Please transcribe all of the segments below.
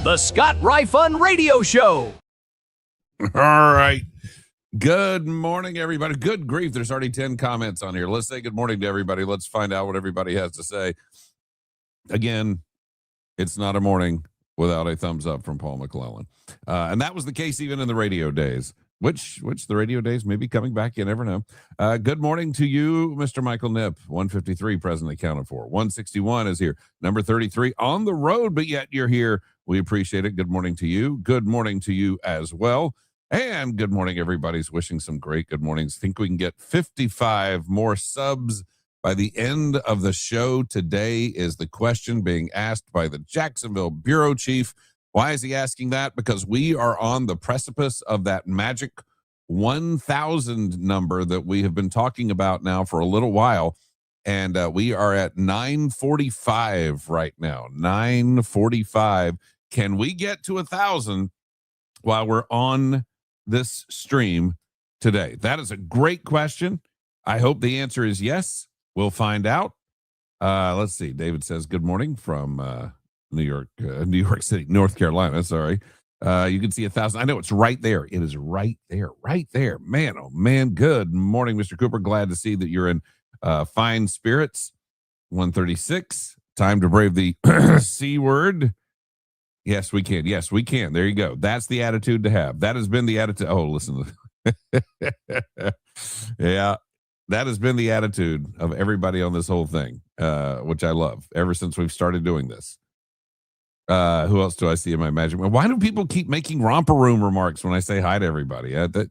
The Scott Ryfun Radio Show. All right. Good morning, everybody. Good grief. There's already 10 comments on here. Let's say good morning to everybody. Let's find out what everybody has to say. Again, it's not a morning without a thumbs up from Paul McClellan. And that was the case even in the radio days, which the radio days may be coming back. You never know. Good morning to you, Mr. Michael Knipp. 153 presently counted for. 161 is here. Number 33 on the road, but yet you're here. We appreciate it. Good morning to you. Good morning to you as well. And good morning, everybody's wishing some great good mornings. Think we can get 55 more subs by the end of the show today is the question being asked by the Jacksonville bureau chief. Why is he asking that? Because we are on the precipice of that magic 1,000 number that we have been talking about now for a little while. And we are at 945 right now. 945. Can we get to 1,000 while we're on this stream today? That is a great question. I hope the answer is yes. We'll find out. Let's see. David says good morning from New York City, North Carolina. Sorry. You can see 1,000. I know it's right there. It is right there. Man, oh man. Good morning, Mr. Cooper. Glad to see that you're in fine spirits. 136. Time to brave the C word. Yes, we can. Yes, we can. There you go. That's the attitude to have. That has been the attitude. Oh, listen. Yeah, that has been the attitude of everybody on this whole thing, which I love ever since we've started doing this. Who else do I see in my magic? Why do people keep making romper room remarks when I say hi to everybody? Anyway,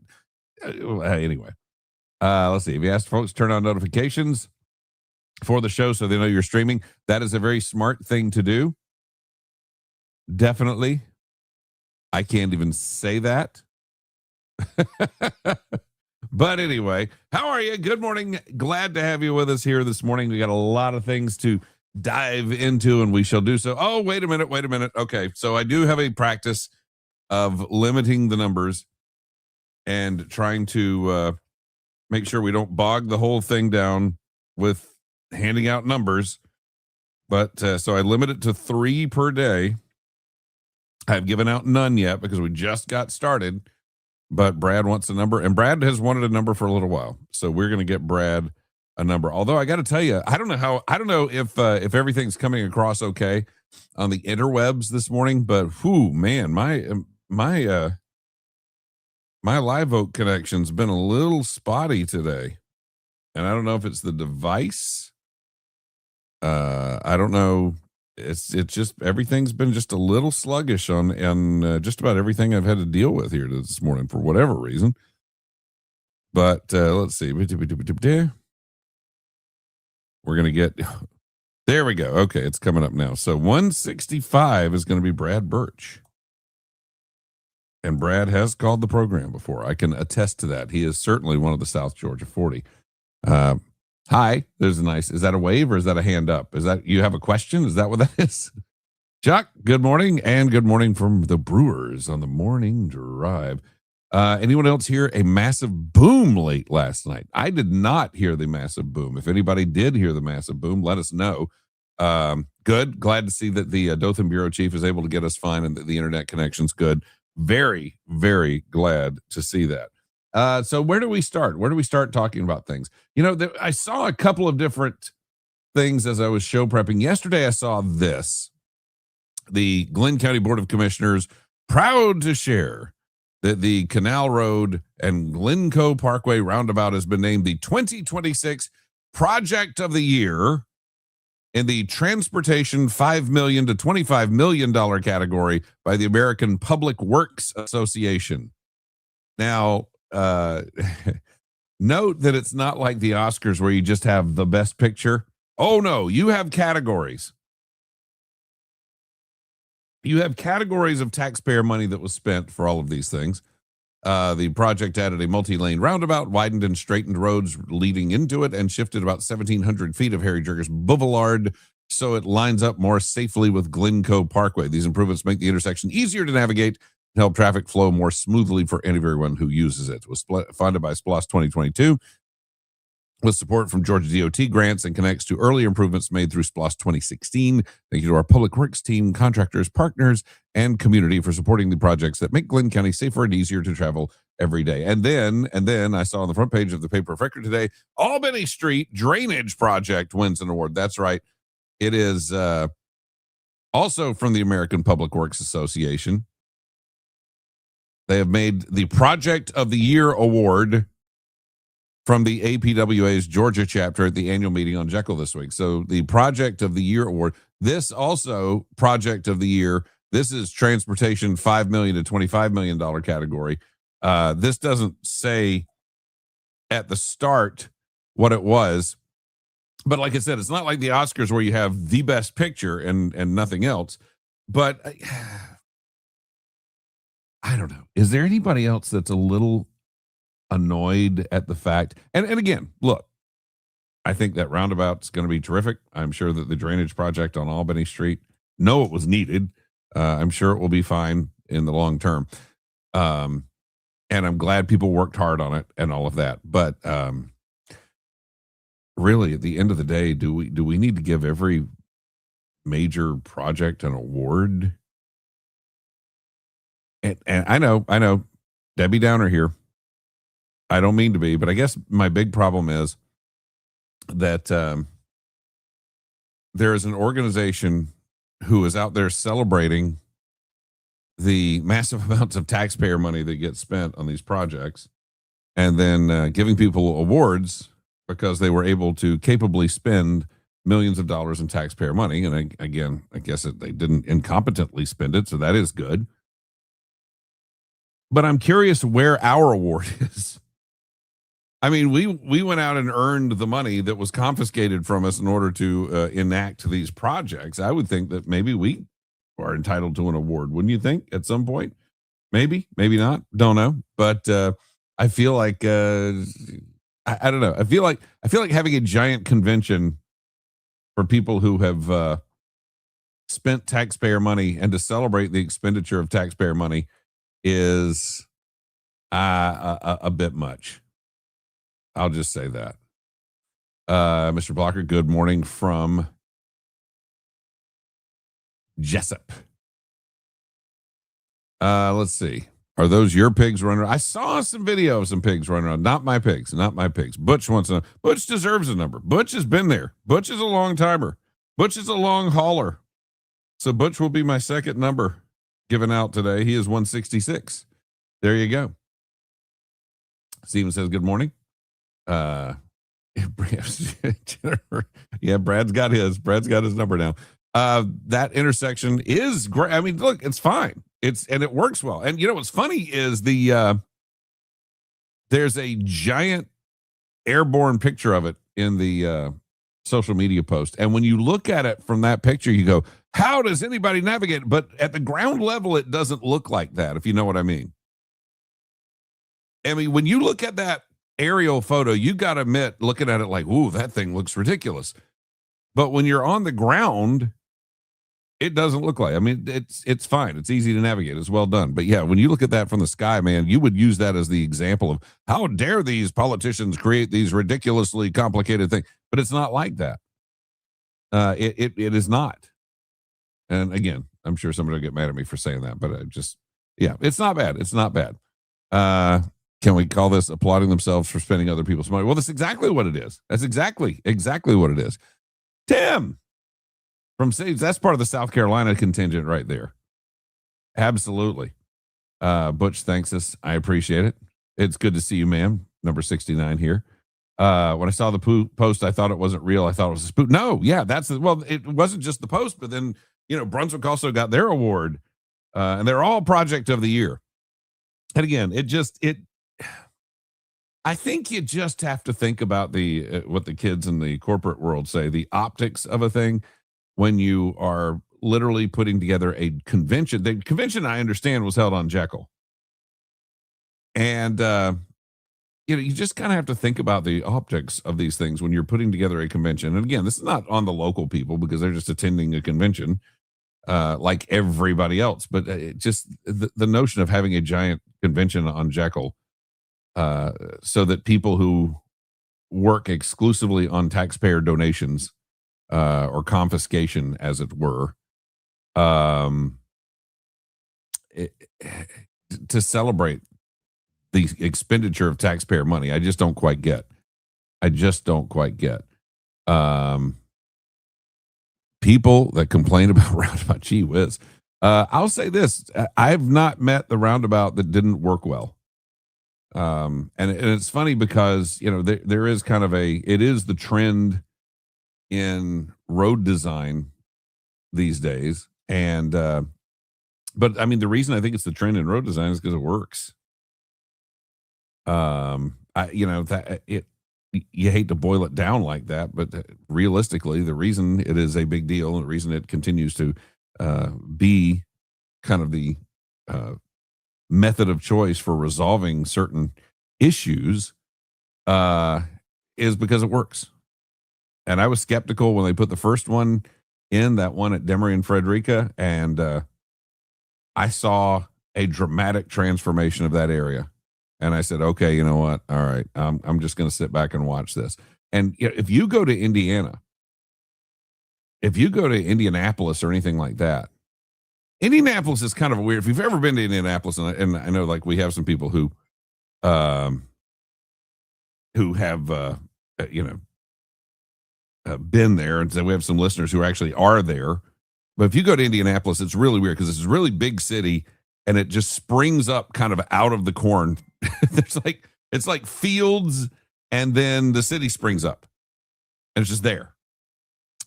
let's see. If you ask folks, turn on notifications for the show so they know you're streaming. That is a very smart thing to do. Definitely. I can't even say that. But anyway, how are you? Good morning. Glad to have you with us here this morning. We got a lot of things to dive into, and we shall do so. Oh, wait a minute. Okay, so I do have a practice of limiting the numbers and trying to make sure we don't bog the whole thing down with handing out numbers. But so I limit it to 3 per day. I've given out none yet because we just got started, but Brad wants a number, and Brad has wanted a number for a little while. So we're going to get Brad a number. Although I got to tell you, I don't know if everything's coming across okay on the interwebs this morning, but whoo, man, my Live Oak connection's been a little spotty today. And I don't know if it's the device. I don't know. It's just everything's been just a little sluggish on just about everything I've had to deal with here this morning for whatever reason. But let's see. We're going to get, there we go. Okay, it's coming up now. So 165 is going to be Brad Birch. And Brad has called the program before. I can attest to that. He is certainly one of the South Georgia 40. Hi, there's a nice, is that a wave or is that a hand up? Is that, you have a question? Is that what that is? Chuck, good morning, and good morning from the Brewers on the morning drive. Anyone else hear a massive boom late last night? I did not hear the massive boom. If anybody did hear the massive boom, let us know. Good. Glad to see that the Dothan bureau chief is able to get us fine and that the internet connection's good. Very, very glad to see that. So where do we start? Where do we start talking about things? You know, I saw a couple of different things as I was show prepping. Yesterday, I saw this. The Glenn County Board of Commissioners proud to share that the Canal Road and Glencoe Parkway roundabout has been named the 2026 Project of the Year in the Transportation $5 million to $25 million category by the American Public Works Association. Now, note that it's not like the Oscars where you just have the best picture. Oh no, you have categories. You have categories of taxpayer money that was spent for all of these things. The project added a multi-lane roundabout, widened and straightened roads leading into it, and shifted about 1,700 feet of Harry Jurgis Boulevard so it lines up more safely with Glencoe Parkway. These improvements make the intersection easier to navigate and help traffic flow more smoothly for everyone who uses it. It was funded by SPLOST 2022 with support from Georgia DOT grants and connects to early improvements made through SPLOST 2016. Thank you to our public works team, contractors, partners, and community for supporting the projects that make Glenn County safer and easier to travel every day. And then I saw on the front page of the paper of record today, Albany Street Drainage Project wins an award. That's right. It is also from the American Public Works Association. They have made the Project of the Year award from the APWA's Georgia chapter at the annual meeting on Jekyll this week. So the Project of the Year award, this also Project of the Year, this is transportation $5 million to $25 million category. This doesn't say at the start what it was, but like I said, it's not like the Oscars where you have the best picture and nothing else. But I don't know. Is there anybody else that's a little annoyed at the fact? And again, look, I think that roundabout's going to be terrific. I'm sure that the drainage project on Albany Street, it was needed. I'm sure it will be fine in the long term. And I'm glad people worked hard on it and all of that. But really, at the end of the day, do we need to give every major project an award? And I know, Debbie Downer here. I don't mean to be, but I guess my big problem is that there is an organization who is out there celebrating the massive amounts of taxpayer money that gets spent on these projects, and then giving people awards because they were able to capably spend millions of dollars in taxpayer money. And again, I guess they didn't incompetently spend it, so that is good. But I'm curious where our award is. I mean, we went out and earned the money that was confiscated from us in order to enact these projects. I would think that maybe we are entitled to an award. Wouldn't you think at some point? Maybe not. Don't know. But I feel like I don't know. I feel like having a giant convention for people who have spent taxpayer money and to celebrate the expenditure of taxpayer money is a bit much. I'll just say that. Mr. Blocker, good morning from Jessup. Let's see. Are those your pigs running around? I saw some video of some pigs running around. Not my pigs. Butch wants to. Butch deserves a number. Butch has been there. Butch is a long timer. Butch is a long hauler. So Butch will be my second number given out today. He is 166. There you go. Steven says, good morning. Yeah, Brad's got his number now. That intersection is great. I mean, look, it's fine. And it works well. And you know what's funny is there's a giant airborne picture of it in the social media post. And when you look at it from that picture, you go, how does anybody navigate? But at the ground level, it doesn't look like that, if you know what I mean. I mean, when you look at that aerial photo, you got to admit, looking at it like, ooh, that thing looks ridiculous. But when you're on the ground, it doesn't look like, I mean, it's fine. It's easy to navigate. It's well done. But yeah, when you look at that from the sky, man, you would use that as the example of how dare these politicians create these ridiculously complicated things. But it's not like that. It is not. And again, I'm sure somebody will get mad at me for saying that, but it's not bad. It's not bad. Can we call this applauding themselves for spending other people's money? Well, that's exactly what it is. That's exactly what it is. Tim from Saves, that's part of the South Carolina contingent right there. Absolutely. Butch thanks us. I appreciate it. It's good to see you, ma'am. Number 69 here. When I saw the post, I thought it wasn't real. I thought it was a spook. No, yeah, it wasn't just the post, but then, Brunswick also got their award, and they're all Project of the Year. And again, I think you just have to think about what the kids in the corporate world say, the optics of a thing when you are literally putting together a convention. The convention, I understand, was held on Jekyll. And, you just kind of have to think about the optics of these things when you're putting together a convention. And again, this is not on the local people because they're just attending a convention like everybody else. But just the notion of having a giant convention on Jekyll, so that people who work exclusively on taxpayer donations or confiscation, as it were, um, it, to celebrate the expenditure of taxpayer money. I just don't quite get. Um, People that complain about roundabout, gee whiz. I'll say this: I've not met the roundabout that didn't work well. And it's funny because there is kind of it is the trend in road design these days, and but I mean the reason I think it's the trend in road design is because it works. That it you hate to boil it down like that, but realistically, the reason it is a big deal and the reason it continues to be kind of the method of choice for resolving certain issues is because it works. And I was skeptical when they put the first one in, that one at Demery and Frederica, and I saw a dramatic transformation of that area. And I said, okay, you know what? All right, I'm just going to sit back and watch this. And if you go to Indiana, if you go to Indianapolis or anything like that, Indianapolis is kind of weird. If you've ever been to Indianapolis, and I know like we have some people who have, been there. And so we have some listeners who actually are there. But if you go to Indianapolis, it's really weird because it's a really big city and it just springs up kind of out of the corn. It's like fields and then the city springs up and it's just there.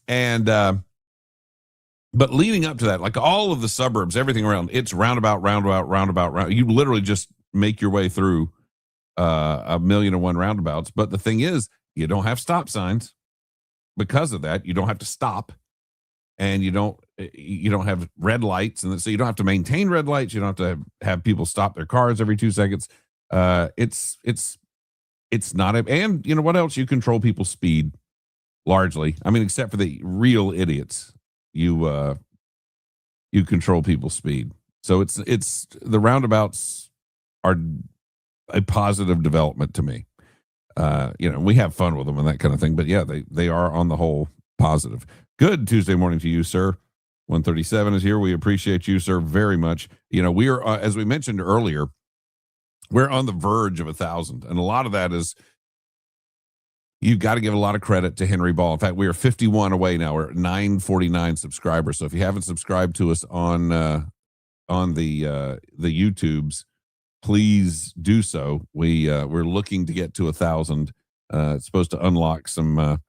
And, but leading up to that, like all of the suburbs, everything around, it's roundabout. You literally just make your way through 1,000,001 roundabouts. But the thing is, you don't have stop signs. Because of that, you don't have to stop, and you don't have red lights, and so you don't have to maintain red lights. You don't have to have people stop their cars every 2 seconds. It's not and you know what else? You control people's speed largely. I mean, except for the real idiots, you control people's speed. So it's the roundabouts are a positive development to me. We have fun with them and that kind of thing, but yeah, they are on the whole positive. Good Tuesday morning to you, sir. 137 is here. We appreciate you, sir, very much. We are, as we mentioned earlier, we're on the verge of 1,000. And a lot of that is, you've got to give a lot of credit to Henry Ball. In fact, we are 51 away now. We're at 949 subscribers. So if you haven't subscribed to us on the YouTubes, please do so. We're looking to get to 1,000. It's supposed to unlock some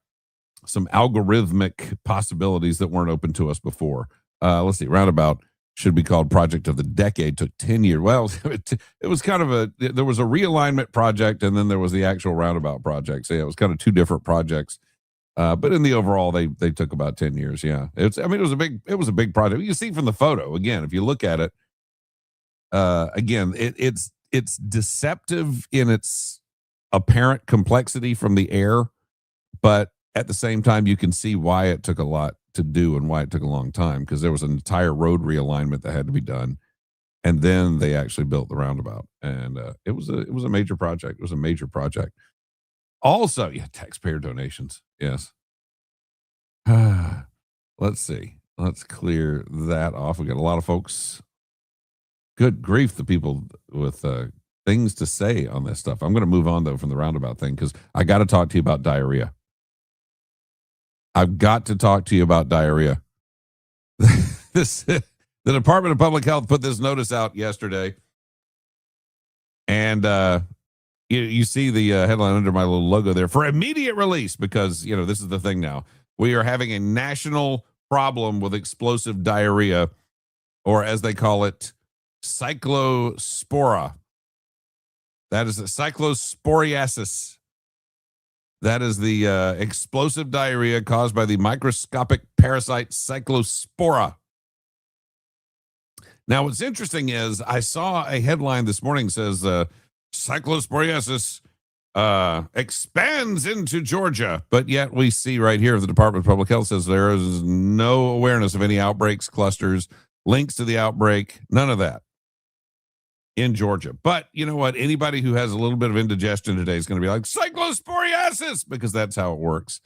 algorithmic possibilities that weren't open to us before. Let's see. Roundabout should be called Project of the Decade. Took 10 years. Well, it was kind of there was a realignment project, and then there was the actual roundabout project. So yeah, it was kind of two different projects. But in the overall, they took about 10 years. Yeah, it was a big project. You can see from the photo again, if you look at it. Again, it's deceptive in its apparent complexity from the air, but at the same time, you can see why it took a lot to do and why it took a long time, because there was an entire road realignment that had to be done, and then they actually built the roundabout, and it was a major project. It was a major project. Also, yeah, taxpayer donations. Yes. Let's see. Let's clear that off. We got a lot of folks. Good grief, the people with things to say on this stuff. I'm going to move on, though, from the roundabout thing, because I got to talk to you about diarrhea. I've got to talk to you about diarrhea. The Department of Public Health put this notice out yesterday, and you see the headline under my little logo there, for immediate release, because, this is the thing now. We are having a national problem with explosive diarrhea, or as they call it, cyclospora. That is the cyclosporiasis. That is the explosive diarrhea caused by the microscopic parasite cyclospora. Now, what's interesting is I saw a headline this morning says cyclosporiasis expands into Georgia, but yet we see right here the Department of Public Health says there is no awareness of any outbreaks, clusters, links to the outbreak, none of that. in Georgia. But you know what? Anybody who has a little bit of indigestion today is going to be like cyclosporiasis, because that's how it works.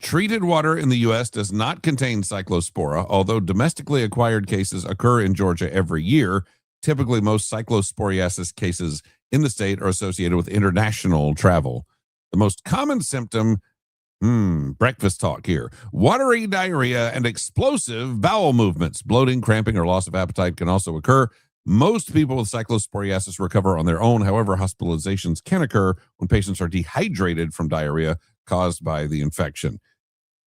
Treated water in the U.S. does not contain cyclospora, although domestically acquired cases occur in Georgia every year. Typically, most cyclosporiasis cases in the state are associated with international travel. The most common symptom, breakfast talk here, watery diarrhea and explosive bowel movements. Bloating, cramping, or loss of appetite can also occur. Most people with cyclosporiasis recover on their own. However, hospitalizations can occur when patients are dehydrated from diarrhea caused by the infection.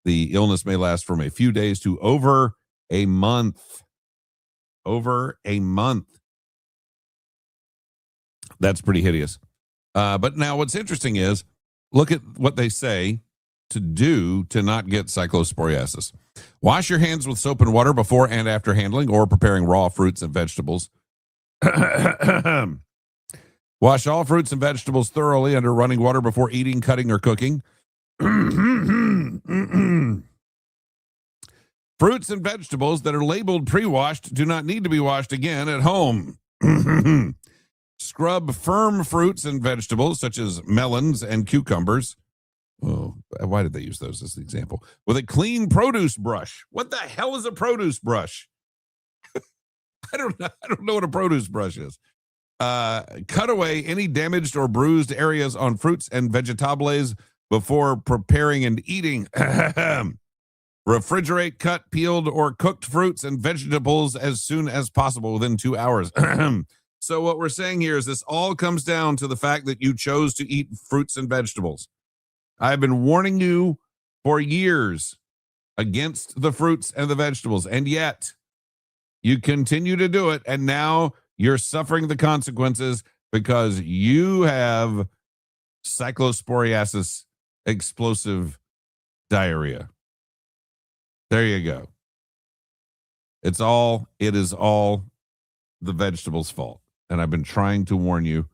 The illness may last from a few days to over a month. Over a month. That's pretty hideous. But now what's interesting is, look at what they say to do to not get cyclosporiasis. Wash your hands with soap and water before and after handling or preparing raw fruits and vegetables. Wash all fruits and vegetables thoroughly under running water before eating, cutting, or cooking. Fruits and vegetables that are labeled pre-washed do not need to be washed again at home. Scrub firm fruits and vegetables such as melons and cucumbers. Oh, why did they use those as the example? With a clean produce brush. What the hell is a produce brush? I don't know what a produce brush is. Cut away any damaged or bruised areas on fruits and vegetables before preparing and eating. Refrigerate cut, peeled, or cooked fruits and vegetables as soon as possible within 2 hours. So what we're saying here is this all comes down to the fact that you chose to eat fruits and vegetables. I've been warning you for years against the fruits and the vegetables, and yet you continue to do it, and now you're suffering the consequences because you have cyclosporiasis, explosive diarrhea. There you go. It is all the vegetables' fault. And I've been trying to warn you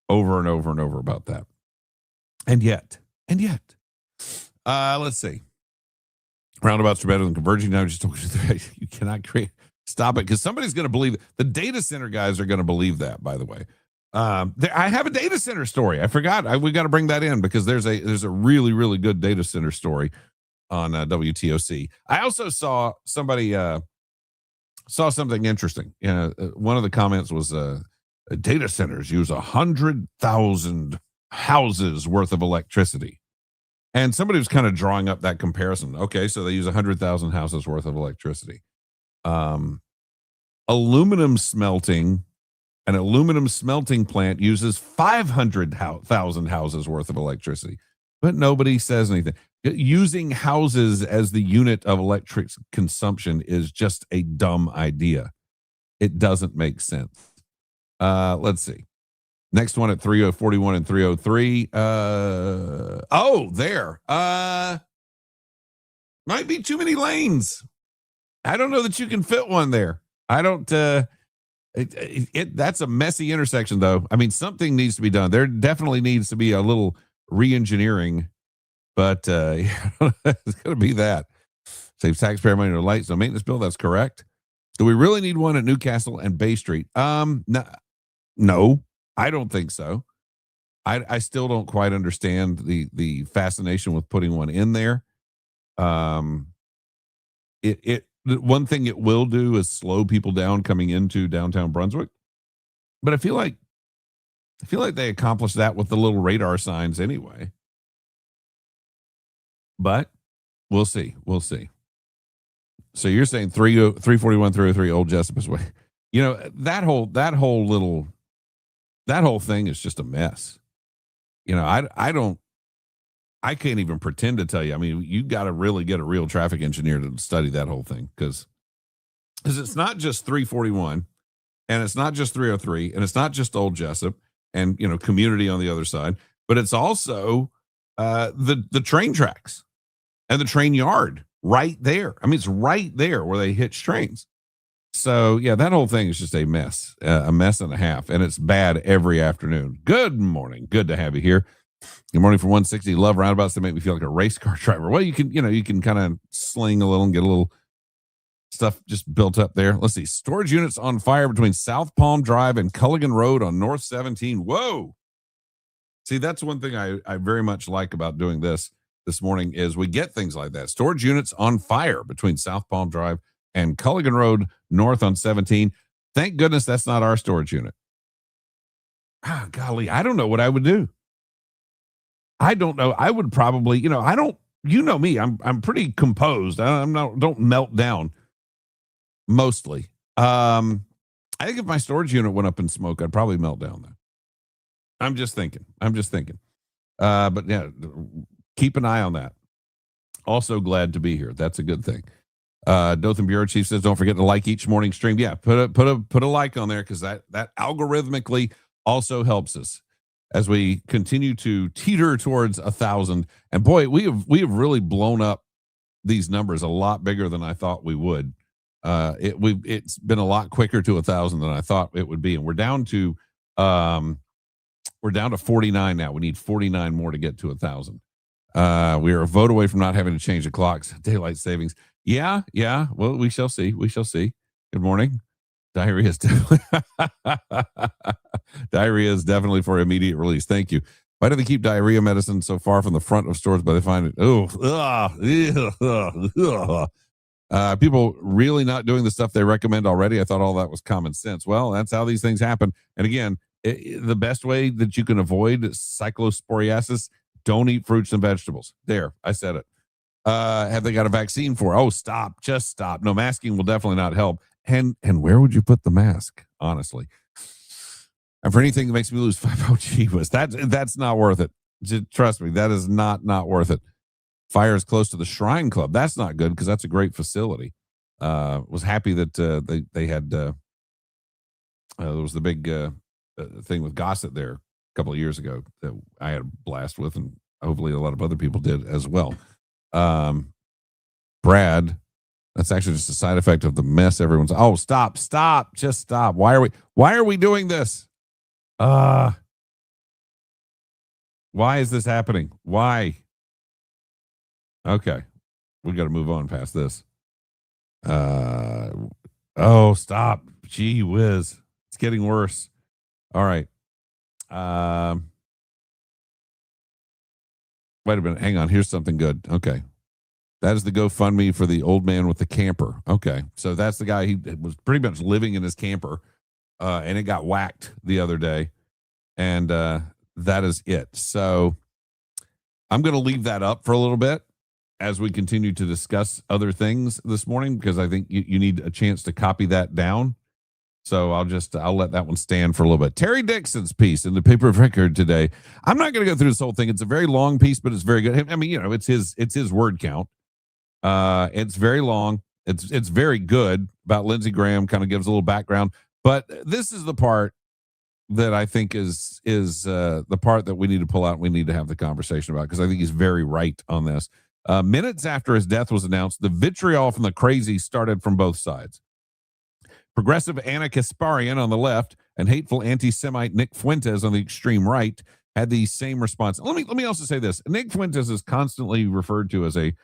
over and over and over about that. And yet, let's see. Roundabouts are better than converging. Now just you cannot stop it, because somebody's going to believe it. The data center guys are going to believe that, by the way. I have a data center story. I forgot. We got to bring that in because there's a really, really good data center story on WTOC. I also saw somebody saw something interesting. One of the comments was data centers use 100,000 houses worth of electricity. And somebody was kind of drawing up that comparison. Okay, so they use 100,000 houses worth of electricity. Aluminum smelting, an aluminum smelting plant uses 500,000 houses worth of electricity. But nobody says anything. Using houses as the unit of electric consumption is just a dumb idea. It doesn't make sense. Let's see. Next one at 3041 and 303. There. Might be too many lanes. I don't know that you can fit one there. I don't. That's a messy intersection, though. I mean, something needs to be done. There definitely needs to be a little re-engineering, but it's going to be that. Saves taxpayer money on lights, no maintenance bill. That's correct. Do we really need one at Newcastle and Bay Street? No, I don't think so. I still don't quite understand the fascination with putting one in there. One thing it will do is slow people down coming into downtown Brunswick. But I feel like they accomplished that with the little radar signs anyway. But we'll see. So you're saying 341, 303 Old Jesopus Way. That whole thing is just a mess. I can't even pretend to tell you. I mean, you got to really get a real traffic engineer to study that whole thing, because it's not just 341 and it's not just 303 and it's not just Old Jessup and, community on the other side, but it's also the train tracks and the train yard right there. I mean, it's right there where they hitch trains. So, yeah, that whole thing is just a mess and a half, and it's bad every afternoon. Good morning. Good to have you here. Good morning from 160. Love roundabouts that make me feel like a race car driver. Well, you can kind of sling a little and get a little stuff just built up there. Let's see. Storage units on fire between South Palm Drive and Culligan Road on North 17. Whoa. See, that's one thing I very much like about doing this morning is we get things like that. Storage units on fire between South Palm Drive and Culligan Road North on 17. Thank goodness that's not our storage unit. Ah, golly, I don't know what I would do. I don't know. I would probably, I don't, me, I'm pretty composed. Don't melt down mostly. I think if my storage unit went up in smoke, I'd probably melt down then. I'm just thinking. But yeah, keep an eye on that. Also glad to be here. That's a good thing. Dothan Bureau Chief says, don't forget to like each morning stream. Yeah, put a like on there because that algorithmically also helps us as we continue to teeter towards 1,000. And boy, we have really blown up these numbers a lot bigger than I thought we would. It's been a lot quicker to 1,000 than I thought it would be, and we're down to 49 now. We need 49 more to get to 1,000. We are a vote away from not having to change the clocks. Daylight savings. Yeah. Well, we shall see. Good morning. Diarrhea is definitely for immediate release. Thank you. Why do they keep diarrhea medicine so far from the front of stores? But they find it. People really not doing the stuff they recommend already. I thought all that was common sense. Well, that's how these things happen. And again, the best way that you can avoid cyclosporiasis, don't eat fruits and vegetables. There, I said it. Have they got a vaccine for? Oh, just stop. No, masking will definitely not help. And where would you put the mask, honestly? And for anything that makes me lose 5 gee, that's not worth it. Just trust me, that is not worth it. Fire is close to the Shrine Club. That's not good because that's a great facility. Was happy that they had there was the big thing with Gossett there a couple of years ago that I had a blast with, and hopefully a lot of other people did as well. Brad, that's actually just a side effect of the mess everyone's. Oh, stop, just stop. Why are we doing this? Why is this happening? Why? Okay, we got to move on past this. Oh, stop. Gee whiz. It's getting worse. All right. Wait a minute. Hang on. Here's something good. Okay. That is the GoFundMe for the old man with the camper. Okay. So that's the guy. He was pretty much living in his camper, and it got whacked the other day. And that is it. So I'm going to leave that up for a little bit as we continue to discuss other things this morning, because I think you need a chance to copy that down. So I'll let that one stand for a little bit. Terry Dixon's piece in the paper of record today. I'm not going to go through this whole thing. It's a very long piece, but it's very good. I mean, it's his word count. It's very long. It's very good about Lindsey Graham, kind of gives a little background, but this is the part that I think is the part that we need to pull out and we need to have the conversation about, because I think he's very right on this. Minutes after his death was announced, the vitriol from the crazy started from both sides. Progressive Anna Kasparian on the left and hateful anti-Semite Nick Fuentes on the extreme right had the same response. Let me also say this. Nick Fuentes is constantly referred to as a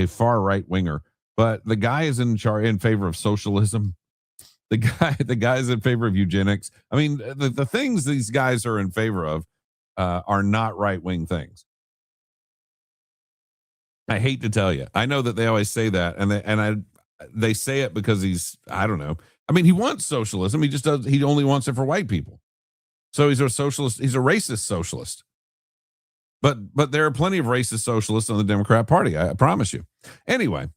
far right winger, but the guy is in favor of socialism. The guy is in favor of eugenics. I mean, the things these guys are in favor of are not right wing things. I hate to tell you. I know that they always say that, and they say it because I don't know. I mean, he wants socialism. He only wants it for white people. So he's a socialist. He's a racist socialist. But there are plenty of racist socialists on the Democrat Party. I promise you. Anyway,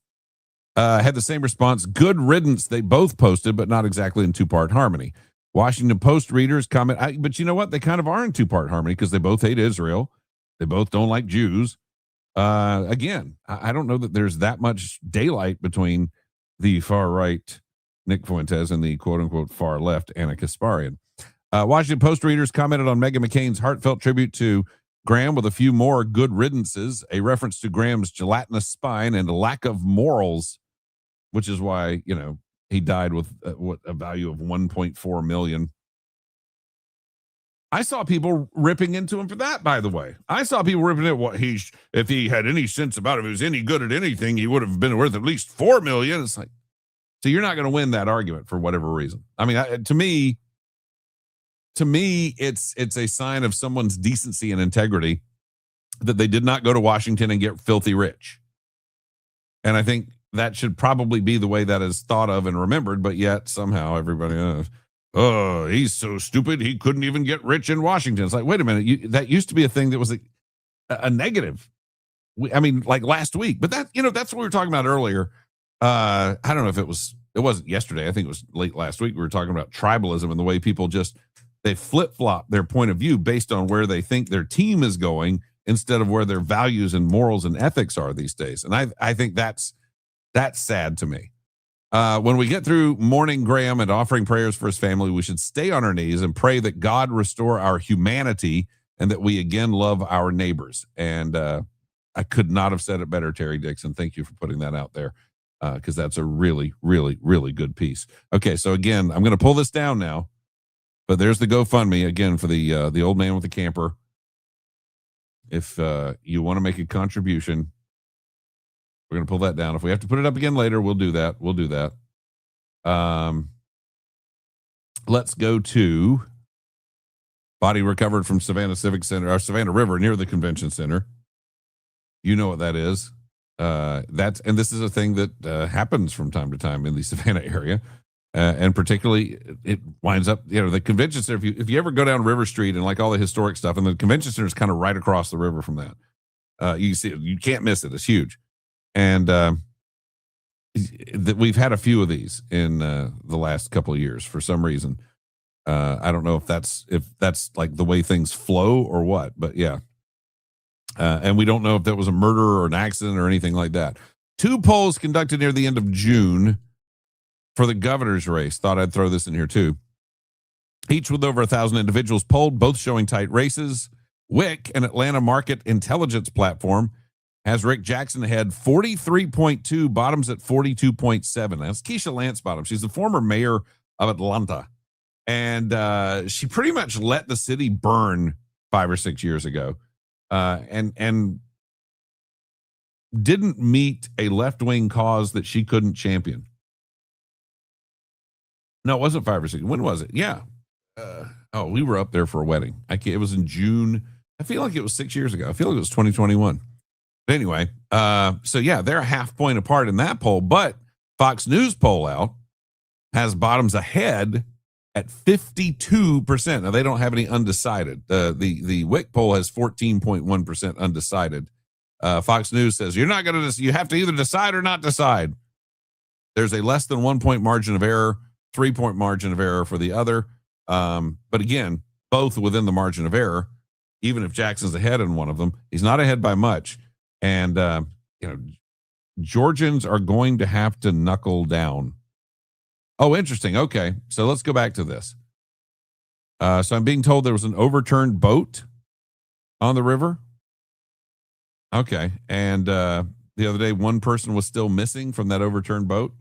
had the same response. Good riddance. They both posted, but not exactly in two-part harmony. Washington Post readers comment, but you know what? They kind of are in two-part harmony because they both hate Israel. They both don't like Jews. Again, I don't know that there's that much daylight between the far right Nick Fuentes and the quote-unquote far left Anna Kasparian. Washington Post readers commented on Meghan McCain's heartfelt tribute to Graham with a few more good riddances, a reference to Graham's gelatinous spine and a lack of morals, which is why, he died with a value of $1.4 million. I saw people ripping into him for that, by the way. I saw people ripping at if he had any sense about him, if he was any good at anything, he would have been worth at least $4 million. It's like, So you're not going to win that argument for whatever reason. I mean, to me, it's a sign of someone's decency and integrity that they did not go to Washington and get filthy rich. And I think that should probably be the way that is thought of and remembered, but yet somehow everybody, oh, he's so stupid, he couldn't even get rich in Washington. It's like, wait a minute, that used to be a thing that was a negative. I mean, like last week, but that's what we were talking about earlier. I don't know if it wasn't yesterday. I think it was late last week. We were talking about tribalism and the way people they flip-flop their point of view based on where they think their team is going instead of where their values and morals and ethics are these days. And I think that's sad to me. When we get through mourning Graham and offering prayers for his family, we should stay on our knees and pray that God restore our humanity and that we again love our neighbors. And I could not have said it better, Terry Dixon. Thank you for putting that out there, because that's a really, really, really good piece. Okay, so again, I'm going to pull this down now, but there's the GoFundMe again for the old man with the camper. If you want to make a contribution, we're going to pull that down. If we have to put it up again later, we'll do that. Let's go to body recovered from Savannah Civic Center, or Savannah River near the convention center. You know what that is. And this is a thing that happens from time to time in the Savannah area. And particularly it winds up, the convention center. If you ever go down River Street and like all the historic stuff, and the convention center is kind of right across the river from that. You see it, you can't miss it. It's huge. And we've had a few of these in the last couple of years for some reason. I don't know if that's like the way things flow or what, but yeah. And we don't know if that was a murder or an accident or anything like that. 2 polls conducted near the end of June for the governor's race. Thought I'd throw this in here too. Each with over 1,000 individuals polled, both showing tight races. WIC, an Atlanta market intelligence platform, has Rick Jackson ahead 43.2, Bottoms at 42.7. That's Keisha Lance Bottoms. She's the former mayor of Atlanta. And she pretty much let the city burn 5 or 6 years ago. And didn't meet a left-wing cause that she couldn't champion. No, it wasn't 5 or 6. When was it? Yeah. We were up there for a wedding. It was in June. I feel like it was 6 years ago. I feel like it was 2021. But anyway, so yeah, they're a half point apart in that poll, but Fox News poll out has Bottoms ahead at 52%. Now they don't have any undecided. The WIC poll has 14.1% undecided. Fox News says you have to either decide or not decide. There's a less than 1 point margin of error, 3 point margin of error for the other. But again, both within the margin of error. Even if Jackson's ahead in one of them, he's not ahead by much. And Georgians are going to have to knuckle down. Oh, interesting. Okay, so let's go back to this. So I'm being told there was an overturned boat on the river. Okay, and the other day, one person was still missing from that overturned boat,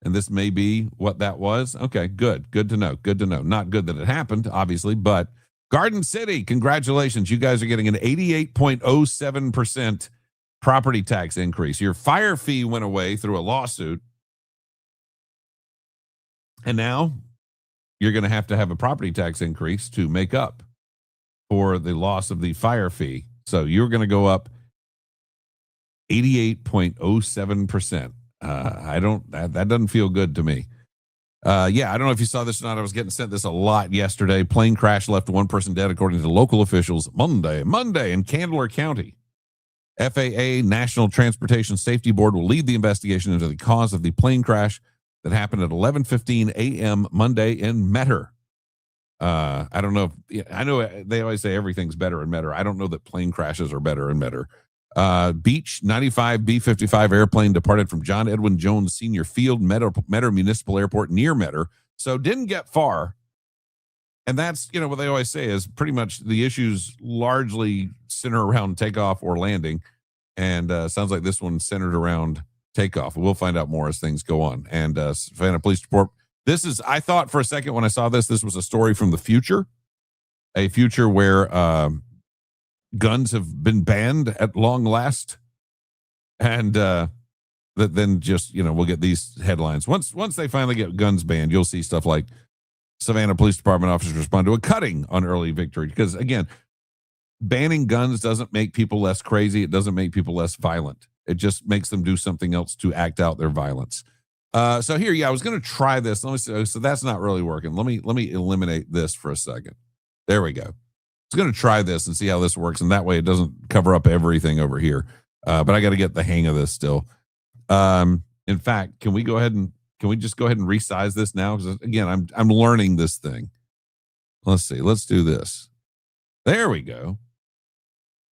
and this may be what that was. Okay, good to know. Not good that it happened, obviously, but Garden City, congratulations. You guys are getting an 88.07% property tax increase. Your fire fee went away through a lawsuit. And now you're going to have a property tax increase to make up for the loss of the fire fee. So you're going to go up 88.07%. That doesn't feel good to me. I don't know if you saw this or not. I was getting sent this a lot yesterday. Plane crash left one person dead, according to local officials. Monday in Candler County. FAA, National Transportation Safety Board, will lead the investigation into the cause of the plane crash that happened at 11:15 a.m. Monday in Metter. I don't know. I know they always say everything's better in Metter. I don't know that plane crashes are better in Metter. Beach 95 B-55 airplane departed from John Edwin Jones Senior Field, Metter Municipal Airport near Metter. So didn't get far. And that's, what they always say is pretty much the issues largely center around takeoff or landing. And sounds like this one centered around takeoff. We'll find out more as things go on. And Savannah Police Report. I thought for a second when I saw this was a story from the future, a future where guns have been banned at long last. And that then just, we'll get these headlines. Once they finally get guns banned, you'll see stuff like Savannah Police Department officers respond to a cutting on early victory. Because again, banning guns doesn't make people less crazy. It doesn't make people less violent. It just makes them do something else to act out their violence. So here, I was going to try this. Let me see. So that's not really working. Let me eliminate this for a second. There we go. I was going to try this and see how this works. And that way it doesn't cover up everything over here. But I got to get the hang of this still. In fact, can we just go ahead and resize this now? Because again, I'm learning this thing. Let's see. Let's do this. There we go.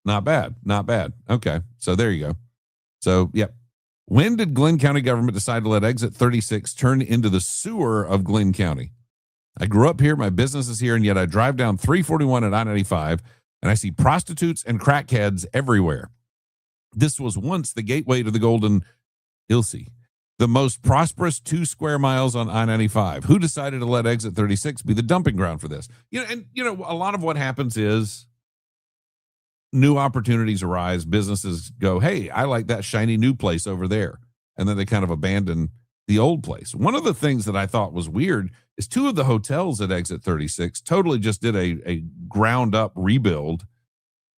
Not bad. Not bad. Okay. So there you go. So, yep. When did Glenn County government decide to let exit 36 turn into the sewer of Glenn County? I grew up here. My business is here. And yet I drive down 341 at I-95 and I see prostitutes and crackheads everywhere. This was once the gateway to the Golden Ilse, the most prosperous 2 square miles on I-95. Who decided to let exit 36 be the dumping ground for this? A lot of what happens is new opportunities arise. Businesses go, hey, I like that shiny new place over there. And then they kind of abandon the old place. One of the things that I thought was weird is 2 of the hotels at exit 36 totally just did a ground up rebuild,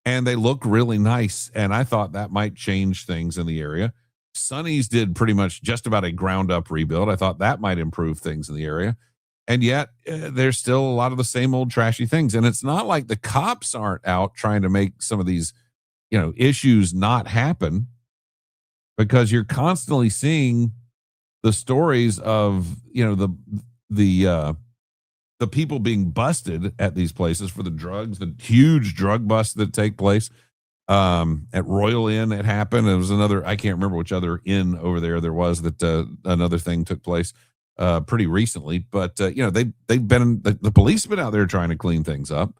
and they look really nice. And I thought that might change things in the area. Sonny's did pretty much just about a ground up rebuild. I thought that might improve things in the area. And yet there's still a lot of the same old trashy things. And it's not like the cops aren't out trying to make some of these, issues not happen, because you're constantly seeing the stories of, the people being busted at these places for the drugs, the huge drug busts that take place. At Royal Inn, it happened. It was another, I can't remember which other inn over there was that another thing took place pretty recently. But, they've been, the police have been out there trying to clean things up.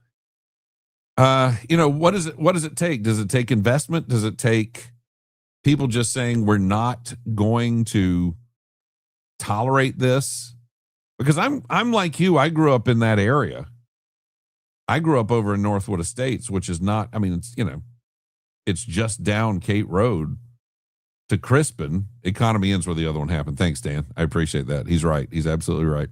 What does it take? Does it take investment? Does it take people just saying we're not going to tolerate this? Because I'm like you, I grew up in that area. I grew up over in Northwood Estates, which is not, it's just down Kate Road to Crispin. Economy Inn's where the other one happened. Thanks, Dan. I appreciate that. He's right. He's absolutely right.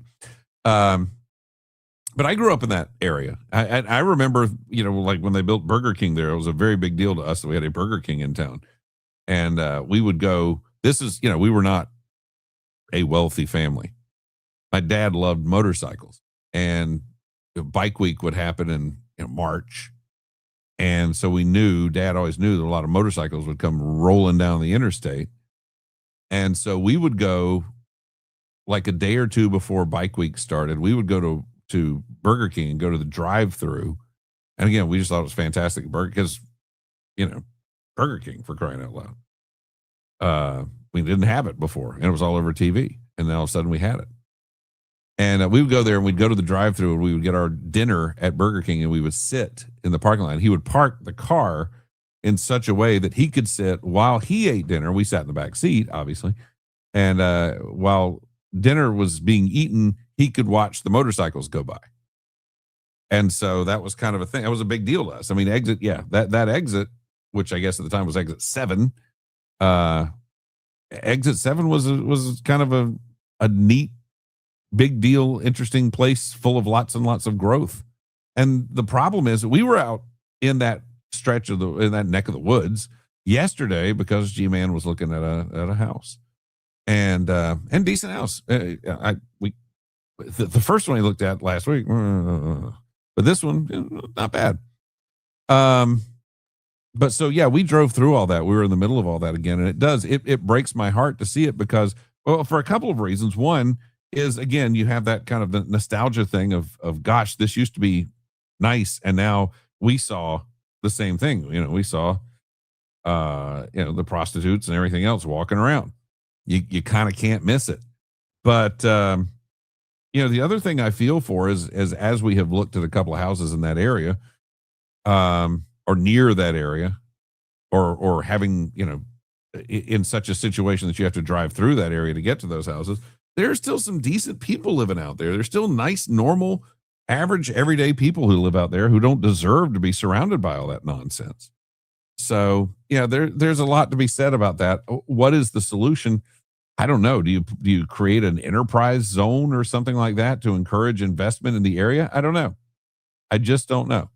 But I grew up in that area. I remember, like when they built Burger King there, it was a very big deal to us that we had a Burger King in town. And we would go, we were not a wealthy family. My dad loved motorcycles, and Bike Week would happen in March. And so Dad always knew that a lot of motorcycles would come rolling down the interstate. And so we would go like a day or two before Bike Week started. We would go to Burger King and go to the drive-through. And again, we just thought it was fantastic. Because, Burger King, for crying out loud. We didn't have it before, and it was all over TV. And then all of a sudden we had it. And we would go there and we'd go to the drive-thru and we would get our dinner at Burger King, and we would sit in the parking lot. He would park the car in such a way that he could sit while he ate dinner. We sat in the back seat, obviously. And while dinner was being eaten, he could watch the motorcycles go by. And so that was kind of a thing. That was a big deal to us. I mean, exit, that exit, which I guess at the time was exit 7. Exit 7 was kind of a neat, big deal, interesting place full of lots and lots of growth. And the problem is we were out in that stretch in that neck of the woods yesterday because G-Man was looking at a house, and decent house. The first one he looked at last week, but this one, not bad. But so, we drove through all that. We were in the middle of all that again. And it breaks my heart to see it because, well, for a couple of reasons. One is, again, you have that kind of nostalgia thing of gosh, this used to be nice. And now we saw the same thing. We saw, the prostitutes and everything else walking around. You kind of can't miss it. But, the other thing I feel for is as we have looked at a couple of houses in that area, or near that area, or having, in such a situation that you have to drive through that area to get to those houses, there's still some decent people living out there. There's still nice, normal, average, everyday people who live out there who don't deserve to be surrounded by all that nonsense. So yeah, there's a lot to be said about that. What is the solution? I don't know. Do you create an enterprise zone or something like that to encourage investment in the area? I don't know. I just don't know.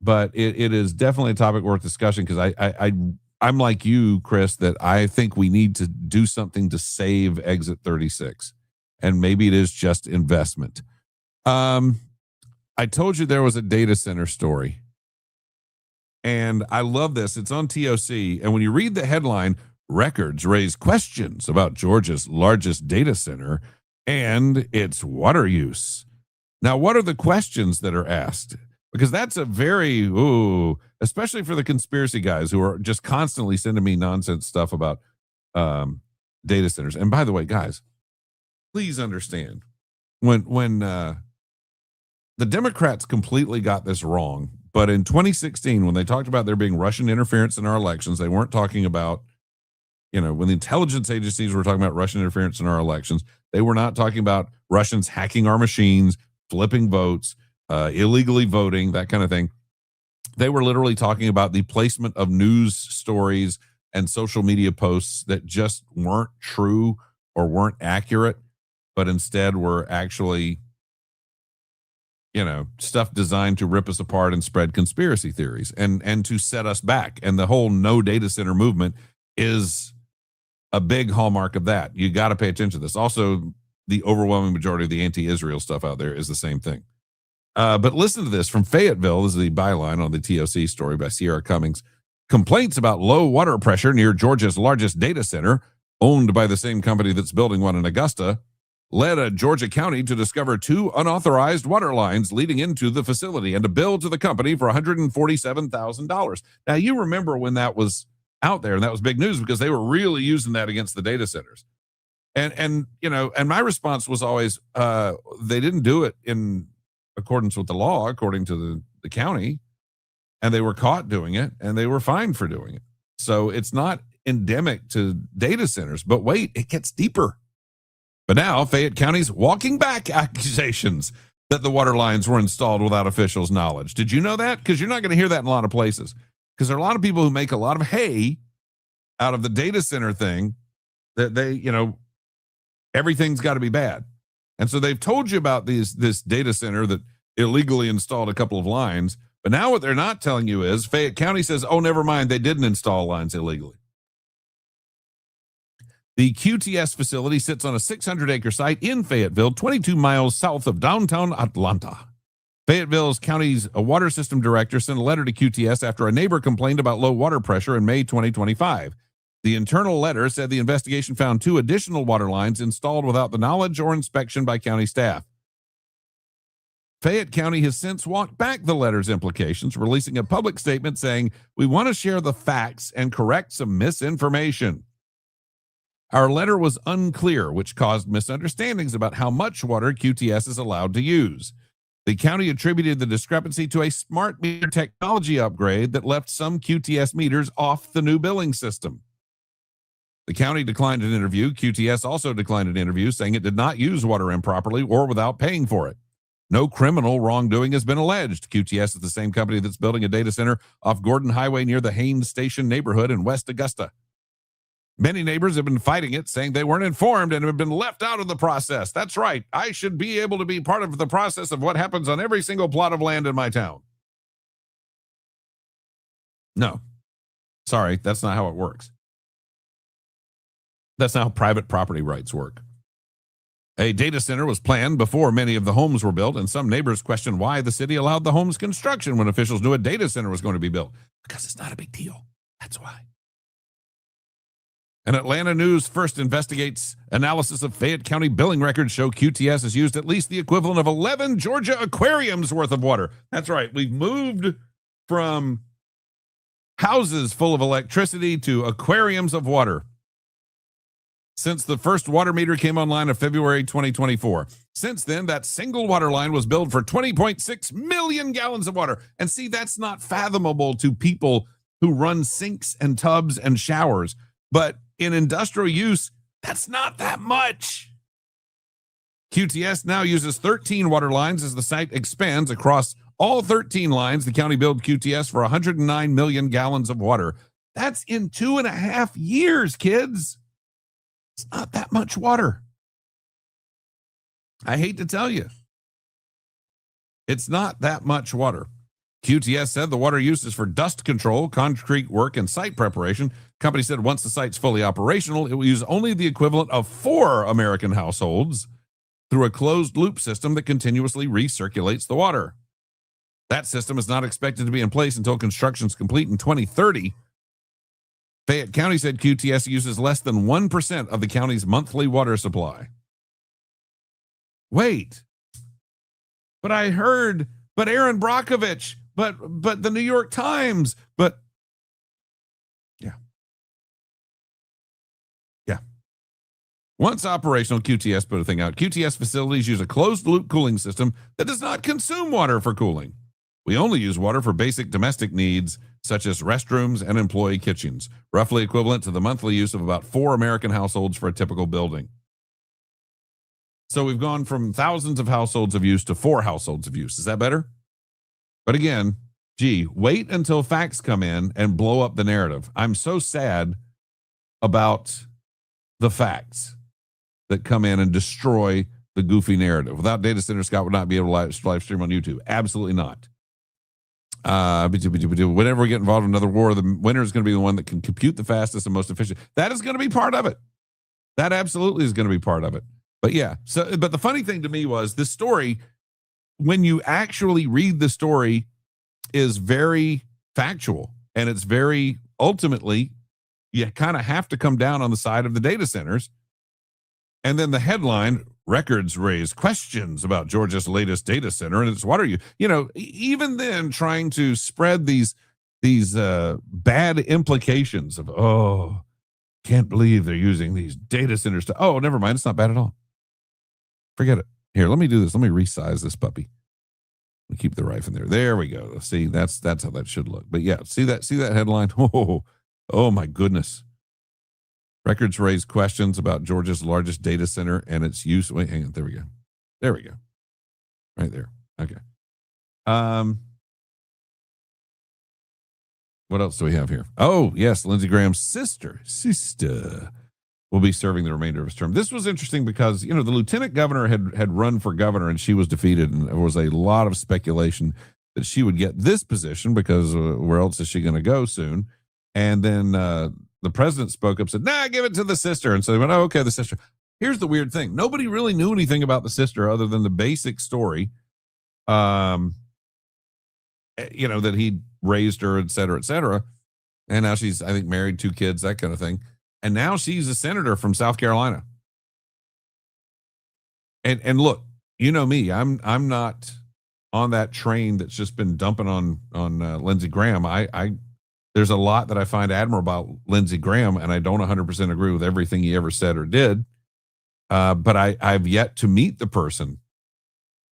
But it is definitely a topic worth discussion because I'm like you, Chris, that I think we need to do something to save Exit 36, and maybe it is just investment. I told you there was a data center story, and I love this. It's on TOC, and when you read the headline, records raise questions about Georgia's largest data center and its water use. Now, what are the questions that are asked? Because that's a very, especially for the conspiracy guys who are just constantly sending me nonsense stuff about data centers. And by the way, guys, please understand when the Democrats completely got this wrong, but in 2016, when they talked about there being Russian interference in our elections, they weren't talking about, when the intelligence agencies were talking about Russian interference in our elections, they were not talking about Russians hacking our machines, flipping votes, illegally voting, that kind of thing. They were literally talking about the placement of news stories and social media posts that just weren't true or weren't accurate, but instead were actually, stuff designed to rip us apart and spread conspiracy theories and to set us back. And the whole no data center movement is a big hallmark of that. You got to pay attention to this. Also, the overwhelming majority of the anti-Israel stuff out there is the same thing. But listen to this from Fayetteville. This is the byline on the TOC story by Sierra Cummings. Complaints about low water pressure near Georgia's largest data center, owned by the same company that's building one in Augusta, led a Georgia county to discover 2 unauthorized water lines leading into the facility and a bill to the company for $147,000. Now, you remember when that was out there, and that was big news because they were really using that against the data centers. And my response was always, they didn't do it in accordance with the law, according to the county, and they were caught doing it, and they were fined for doing it. So it's not endemic to data centers. But wait, it gets deeper. But now Fayette County's walking back accusations that the water lines were installed without officials' knowledge. Did you know that? Because you're not going to hear that in a lot of places. Because there are a lot of people who make a lot of hay out of the data center thing that they, everything's got to be bad. And so they've told you about this data center that illegally installed a couple of lines. But now what they're not telling you is Fayette County says, oh, never mind, they didn't install lines illegally. The QTS facility sits on a 600-acre site in Fayetteville, 22 miles south of downtown Atlanta. Fayetteville's county's water system director sent a letter to QTS after a neighbor complained about low water pressure in May 2025. The internal letter said the investigation found 2 additional water lines installed without the knowledge or inspection by county staff. Fayette County has since walked back the letter's implications, releasing a public statement saying, "We want to share the facts and correct some misinformation. Our letter was unclear, which caused misunderstandings about how much water QTS is allowed to use. The county attributed the discrepancy to a smart meter technology upgrade that left some QTS meters off the new billing system." The county declined an interview. QTS also declined an interview, saying it did not use water improperly or without paying for it. No criminal wrongdoing has been alleged. QTS is the same company that's building a data center off Gordon Highway near the Haines Station neighborhood in West Augusta. Many neighbors have been fighting it, saying they weren't informed and have been left out of the process. That's right. I should be able to be part of the process of what happens on every single plot of land in my town. No. Sorry, that's not how it works. That's not how private property rights work. A data center was planned before many of the homes were built, and some neighbors questioned why the city allowed the home's construction when officials knew a data center was going to be built. Because it's not a big deal. That's why. An Atlanta News first investigates analysis of Fayette County billing records show QTS has used at least the equivalent of 11 Georgia aquariums worth of water. That's right. We've moved from houses full of electricity to aquariums of water since the first water meter came online in February 2024. Since then, that single water line was billed for 20.6 million gallons of water. And see, that's not fathomable to people who run sinks and tubs and showers. But in industrial use, that's not that much. QTS now uses 13 water lines as the site expands across All 13 lines, the county billed QTS for 109 million gallons of water. That's in 2.5 years, kids. It's not that much water. I hate to tell you. It's not that much water. QTS said the water use is for dust control, concrete work, and site preparation. Company said once the site's fully operational, it will use only the equivalent of 4 American households through a closed loop system that continuously recirculates the water. That system is not expected to be in place until construction is complete in 2030. Fayette County said QTS uses less than 1% of the county's monthly water supply. Wait, but I heard, but Aaron Brockovich, but the New York Times, but yeah. Once operational, QTS put a thing out. QTS facilities use a closed loop cooling system that does not consume water for cooling. We only use water for basic domestic needs, such as restrooms and employee kitchens, roughly equivalent to the monthly use of about 4 American households for a typical building. So we've gone from thousands of households of use to 4 households of use. Is that better? But again, wait until facts come in and blow up the narrative. I'm so sad about the facts that come in and destroy the goofy narrative. Without data centers, Scott would not be able to live stream on YouTube. Absolutely not. Whenever we get involved in another war, the winner is going to be the one that can compute the fastest and most efficient. That is going to be part of it. That absolutely is going to be part of it. But yeah, but the funny thing to me was this story, when you actually read the story, is very factual, and it's very, ultimately, you kind of have to come down on the side of the data centers. And then the headline, records raise questions about Georgia's latest data center and its water use. Even then, trying to spread these bad implications of, can't believe they're using these data centers to, never mind, it's not bad at all. Forget it. Here, let me do this. Let me resize this puppy. Let me keep the rifle in there. There we go. See, that's how that should look. But yeah, see that headline? Oh my goodness. Records raise questions about Georgia's largest data center and its use. Wait, hang on. There we go. There we go. Right there. Okay. What else do we have here? Oh, yes. Lindsey Graham's sister will be serving the remainder of his term. This was interesting because, the lieutenant governor had run for governor and she was defeated. And there was a lot of speculation that she would get this position because where else is she going to go soon? And then the president spoke up, said, nah, give it to the sister. And so they went, okay, the sister. Here's the weird thing. Nobody really knew anything about the sister other than the basic story, that he raised her, et cetera, et cetera. And now she's, I think, married, 2 kids, that kind of thing. And now she's a senator from South Carolina. And look, you know me, I'm not on that train that's just been dumping on Lindsey Graham. There's a lot that I find admirable about Lindsey Graham, and I don't 100% agree with everything he ever said or did. But I've yet to meet the person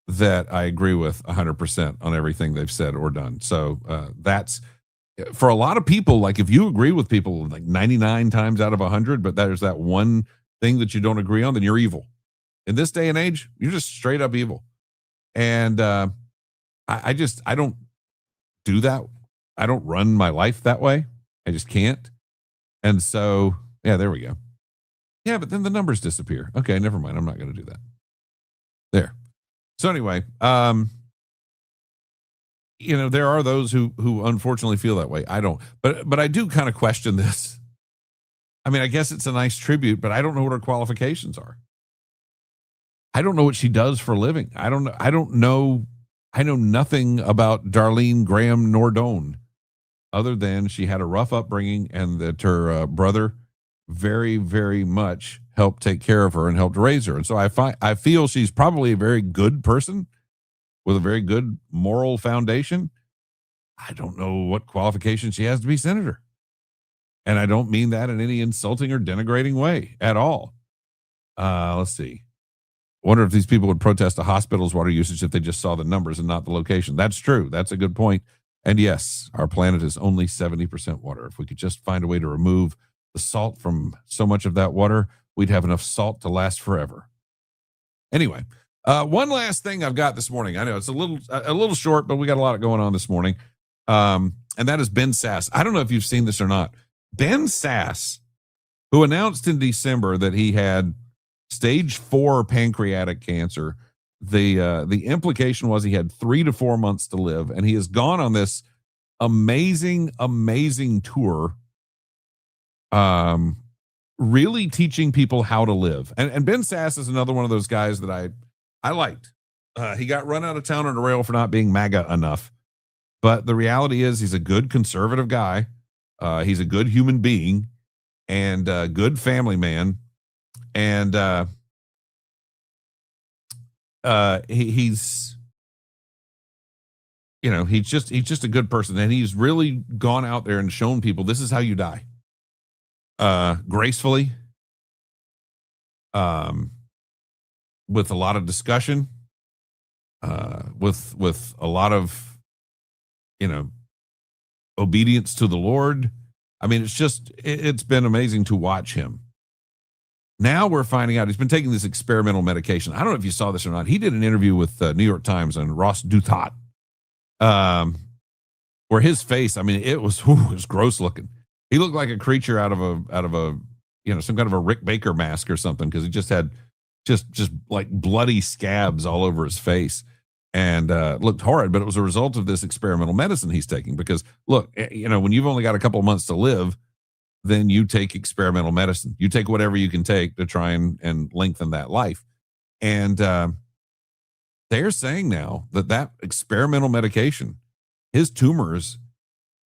that I agree with 100% on everything they've said or done. So that's, for a lot of people, like if you agree with people like 99 times out of 100, but there's that one thing that you don't agree on, then you're evil. In this day and age, you're just straight up evil. And I don't do that. I don't run my life that way. I just can't. And so, yeah, there we go. Yeah, but then the numbers disappear. Okay, never mind. I'm not going to do that. There. So anyway, there are those who unfortunately feel that way. I don't, but I do kind of question this. I mean, I guess it's a nice tribute, but I don't know what her qualifications are. I don't know what she does for a living. I don't know. I know nothing about Darlene Graham Nordone other than she had a rough upbringing and that her brother very, very much helped take care of her and helped raise her. And so I feel she's probably a very good person with a very good moral foundation. I don't know what qualification she has to be senator. And I don't mean that in any insulting or denigrating way at all. Let's see. Wonder if these people would protest a hospital's water usage if they just saw the numbers and not the location. That's true. That's a good point. And yes, our planet is only 70% water. If we could just find a way to remove the salt from so much of that water, we'd have enough salt to last forever. Anyway, One last thing I've got this morning. I know it's a little short, but we got a lot going on this morning. And that is Ben Sass. I don't know if you've seen this or not. Ben Sass, who announced in December that he had stage 4 pancreatic cancer. The implication was he had 3 to 4 months to live, and he has gone on this amazing tour, really teaching people how to live. And Ben Sass is another one of those guys that I liked. He got run out of town on a rail for not being MAGA enough, but the reality is he's a good conservative guy. He's a good human being and a good family man. And he's just a good person, and he's really gone out there and shown people this is how you die, gracefully, with a lot of discussion, with a lot of obedience to the Lord. I mean, it's been amazing to watch him. Now we're finding out he's been taking this experimental medication. I don't know if you saw this or not. He did an interview with New York Times and Ross Douthat, where his face, I mean, it was gross looking. He looked like a creature out of a some kind of a Rick Baker mask or something, because he just had just like bloody scabs all over his face, and looked horrid. But it was a result of this experimental medicine he's taking. Because look, when you've only got a couple of months to live, then you take experimental medicine. You take whatever you can take to try and lengthen that life. And they're saying now that experimental medication, his tumors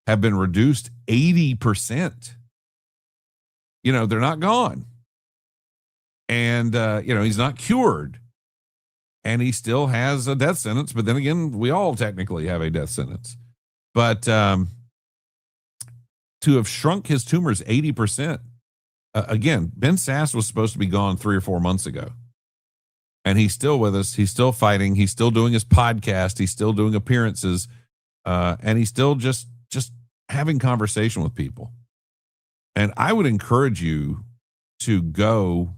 have been reduced 80%. They're not gone. And, he's not cured. And he still has a death sentence. But then again, we all technically have a death sentence. But to have shrunk his tumors 80%. Again, Ben Sass was supposed to be gone 3 or 4 months ago. And he's still with us. He's still fighting. He's still doing his podcast. He's still doing appearances. And he's still just having conversation with people. And I would encourage you to go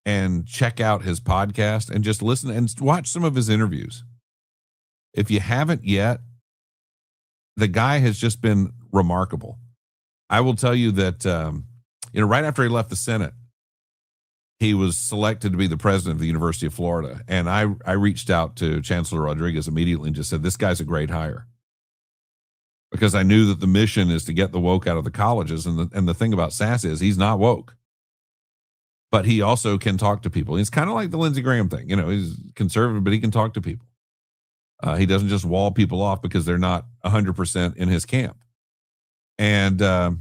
and check out his podcast and just listen and watch some of his interviews. If you haven't yet, the guy has just been remarkable. I will tell you that, right after he left the Senate, he was selected to be the president of the University of Florida. And I reached out to Chancellor Rodriguez immediately and just said, this guy's a great hire. Because I knew that the mission is to get the woke out of the colleges. And the thing about Sass is he's not woke, but he also can talk to people. It's kind of like the Lindsey Graham thing. He's conservative, but he can talk to people. He doesn't just wall people off because they're not 100% in his camp. And, I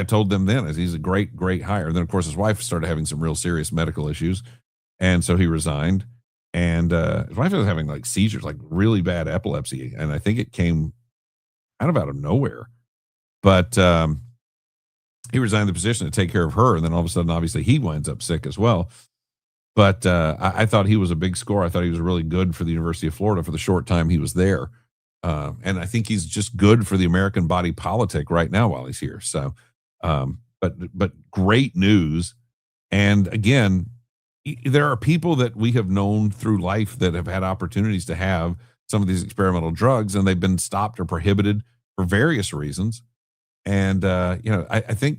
told them then, as he's a great, great hire. And then, of course, his wife started having some real serious medical issues. And so he resigned. And his wife was having like seizures, like really bad epilepsy. And I think it came kind of out of nowhere. But he resigned the position to take care of her. And then all of a sudden, obviously, he winds up sick as well. But I thought he was a big score. I thought he was really good for the University of Florida for the short time he was there. And I think he's just good for the American body politic right now while he's here. So, but great news. And again, there are people that we have known through life that have had opportunities to have some of these experimental drugs, and they've been stopped or prohibited for various reasons. And, I think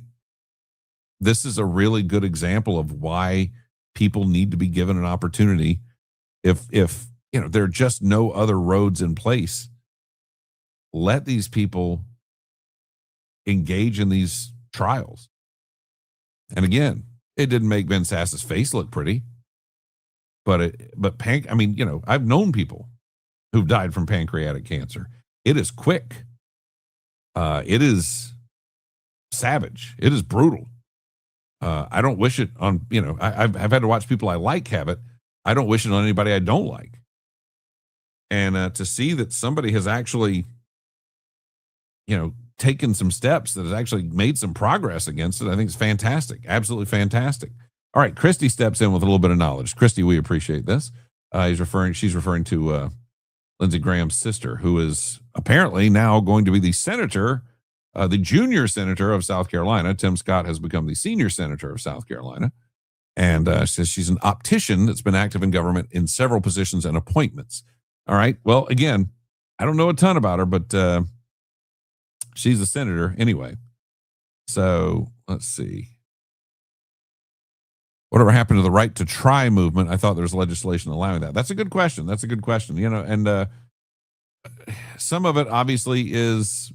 this is a really good example of why people need to be given an opportunity. If there are just no other roads in place, let these people engage in these trials. And again, it didn't make Ben Sass's face look pretty, but I've known people who've died from pancreatic cancer. It is quick. It is savage. It is brutal. I don't wish it on, I've had to watch people I like have it. I don't wish it on anybody I don't like. And to see that somebody has actually, taken some steps that has actually made some progress against it, I think it's fantastic. Absolutely fantastic. All right. Christy steps in with a little bit of knowledge. Christy, we appreciate this. She's referring to Lindsey Graham's sister, who is apparently now going to be the senator, the junior senator of South Carolina. Tim Scott has become the senior senator of South Carolina. And says she's an optician that's been active in government in several positions and appointments. All right. Well, again, I don't know a ton about her, but she's a senator anyway. So let's see. Whatever happened to the right to try movement? I thought there was legislation allowing that. That's a good question. And some of it obviously is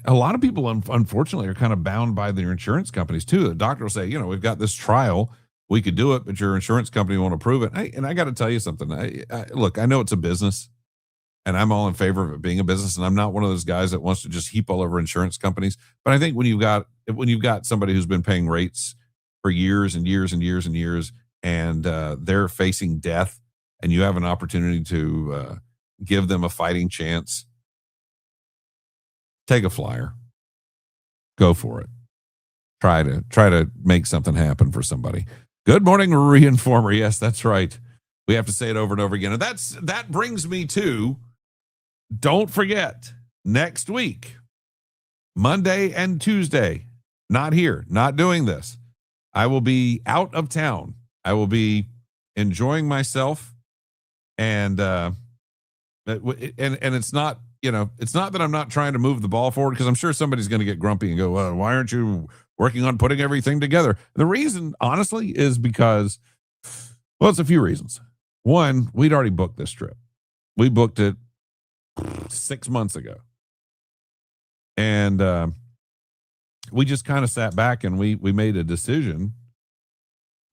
a lot of people, unfortunately, are kind of bound by their insurance companies too. The doctor will say, we've got this trial, we could do it, but your insurance company won't approve it. And I got to tell you something. Look, I know it's a business, and I'm all in favor of it being a business. And I'm not one of those guys that wants to just heap all over insurance companies. But I think when you've got somebody who's been paying rates for years and years and years and years, and they're facing death, and you have an opportunity to give them a fighting chance, take a flyer, go for it. Try to make something happen for somebody. Good morning, Reinformer. Yes, that's right. We have to say it over and over again. And that brings me to, don't forget, next week, Monday and Tuesday, not here, not doing this. I will be out of town. I will be enjoying myself, and it's not, it's not that I'm not trying to move the ball forward, because I'm sure somebody's going to get grumpy and go, well, why aren't you working on putting everything together? The reason, honestly, is because, well, it's a few reasons. One, we'd already booked this trip. We booked it 6 months ago. And we just kind of sat back and we made a decision.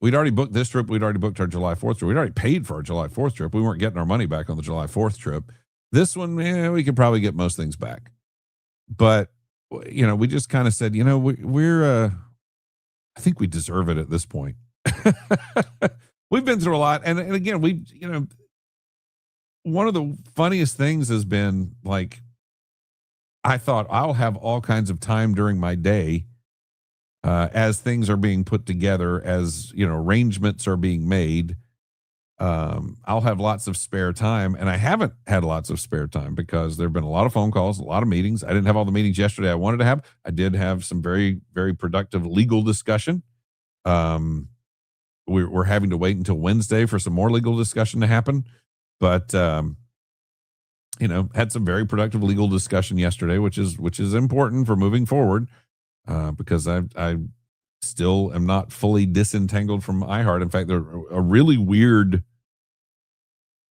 We'd already booked this trip. We'd already booked our July 4th trip. We'd already paid for our July 4th trip. We weren't getting our money back on the July 4th trip. This one, we could probably get most things back. But, we just kind of said, we're I think we deserve it at this point. We've been through a lot. And again, one of the funniest things has been, like, I thought I'll have all kinds of time during my day as things are being put together, as, arrangements are being made. I'll have lots of spare time, and I haven't had lots of spare time because there've been a lot of phone calls, a lot of meetings. I didn't have all the meetings yesterday I wanted to have. I did have some very, very productive legal discussion. We're having to wait until Wednesday for some more legal discussion to happen, but had some very productive legal discussion yesterday, which is important for moving forward, because I still am not fully disentangled from iHeart. In fact, they're a really weird,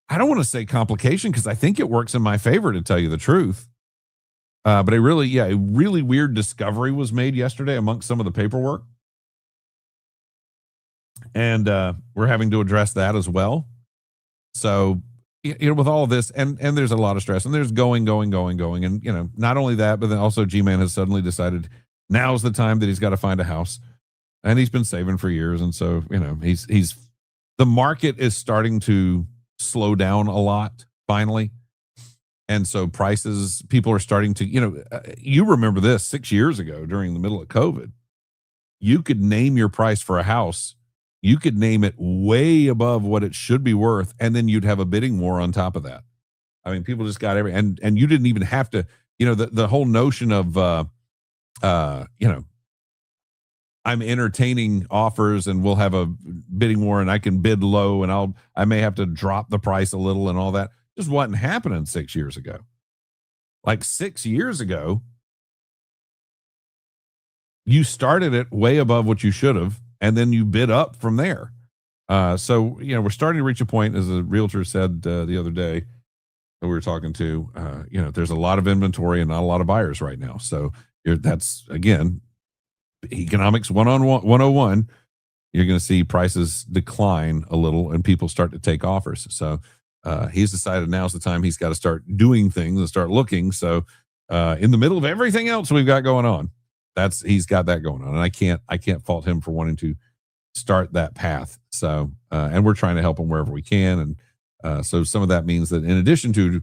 I don't want to say complication, because I think it works in my favor, to tell you the truth. But a really weird discovery was made yesterday amongst some of the paperwork. And we're having to address that as well. So, with all of this, and there's a lot of stress, and there's going. And, not only that, but then also G-Man has suddenly decided now's the time that he's got to find a house. And he's been saving for years. And so, he's the market is starting to slow down a lot finally. And so people are starting to, you remember this 6 years ago during the middle of COVID, you could name your price for a house. You could name it way above what it should be worth. And then you'd have a bidding war on top of that. I mean, people just got and you didn't even have to, the whole notion of, I'm entertaining offers and we'll have a bidding war and I can bid low and I may have to drop the price a little and all that. Just wasn't happening 6 years ago. Like 6 years ago, you started it way above what you should have, and then you bid up from there. So, we're starting to reach a point, as a realtor said the other day that we were talking to, there's a lot of inventory and not a lot of buyers right now. So that's, again, economics 101. You're going to see prices decline a little and people start to take offers. So he's decided now's the time he's got to start doing things and start looking. So in the middle of everything else we've got going on, he's got that going on. And I can't fault him for wanting to start that path. So, and we're trying to help him wherever we can. And so some of that means that in addition to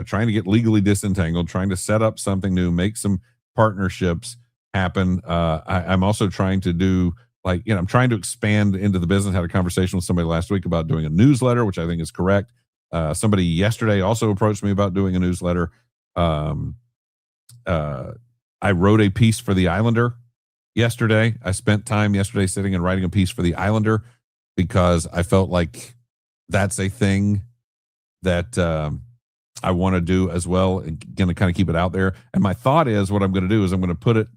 trying to get legally disentangled, trying to set up something new, make some partnerships happen. I'm also trying to do, I'm trying to expand into the business. Had a conversation with somebody last week about doing a newsletter, which I think is correct. Somebody yesterday also approached me about doing a newsletter. I wrote a piece for the Islander yesterday. I spent time yesterday sitting and writing a piece for the Islander because I felt like that's a thing that I want to do as well, and going to kind of keep it out there. And my thought is, what I'm going to do is I'm going to put it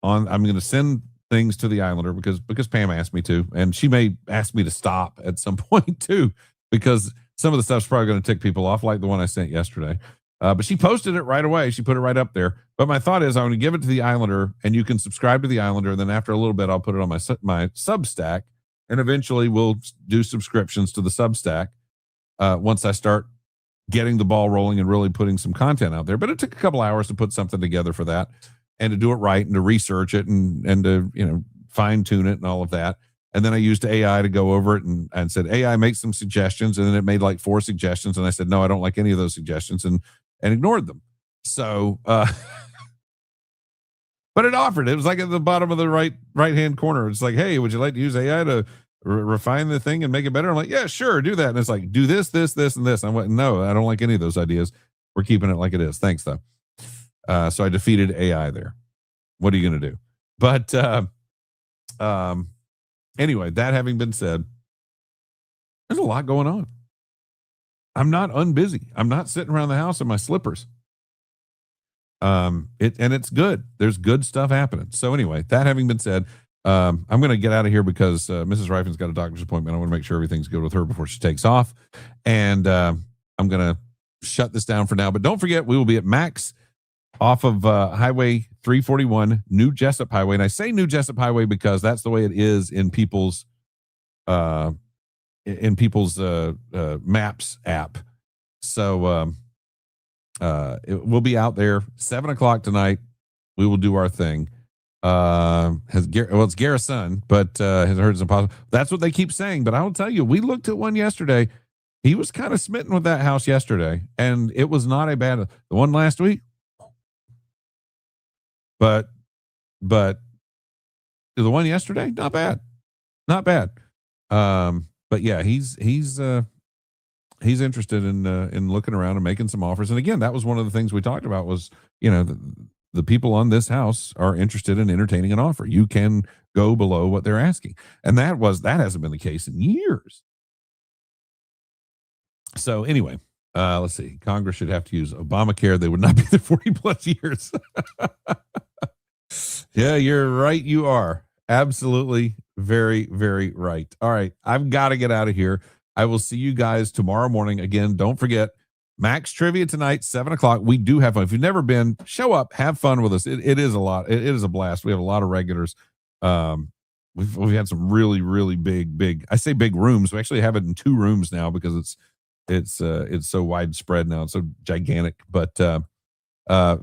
on. I'm going to send things to the Islander because Pam asked me to, and she may ask me to stop at some point too, because some of the stuff's probably going to tick people off, like the one I sent yesterday. But she posted it right away. She put it right up there. But my thought is, I'm going to give it to the Islander, and you can subscribe to the Islander. And then after a little bit, I'll put it on my Substack, and eventually we'll do subscriptions to the Substack once I start getting the ball rolling and really putting some content out there. But it took a couple hours to put something together for that, and to do it right, and to research it, and to fine tune it and all of that. And then I used AI to go over it and said, AI, make some suggestions. And then it made like 4 suggestions. And I said, no, I don't like any of those suggestions, and ignored them. So, but it offered. It was like at the bottom of the right-hand corner. It's like, hey, would you like to use AI to refine the thing and make it better? I'm like, yeah, sure, do that. And it's like, do this, this, this, and this. I went, no, I don't like any of those ideas. We're keeping it like it is. Thanks, though. So I defeated AI there. What are you going to do? But anyway, that having been said, there's a lot going on. I'm not unbusy. I'm not sitting around the house in my slippers. It's good. There's good stuff happening. So anyway, that having been said, I'm going to get out of here because Mrs. Riffin's got a doctor's appointment. I want to make sure everything's good with her before she takes off. And I'm going to shut this down for now. But don't forget, we will be at Mack's off of Highway 341, New Jessup Highway. And I say New Jessup Highway because that's the way it is in people's Maps app. So we'll be out there 7:00 tonight. We will do our thing. It's Garrison, but has heard it's impossible. That's what they keep saying. But I will tell you, we looked at one yesterday. He was kind of smitten with that house yesterday, and it was not a bad. The one last week, but the one yesterday, not bad. But yeah, he's interested in looking around and making some offers. And again, that was one of the things we talked about was, the people on this house are interested in entertaining an offer. You can go below what they're asking. And that hasn't been the case in years. So anyway, let's see. Congress should have to use Obamacare. They would not be there 40 plus years. Yeah, you're right. You are absolutely very, very right. All right. I've got to get out of here. I will see you guys tomorrow morning. Again, don't forget, Max Trivia tonight, 7:00. We do have fun. If you've never been, show up, have fun with us. It is a lot. It is a blast. We have a lot of regulars. We've had some really, really big. I say big rooms. We actually have it in 2 rooms now because it's so widespread now. It's so gigantic. But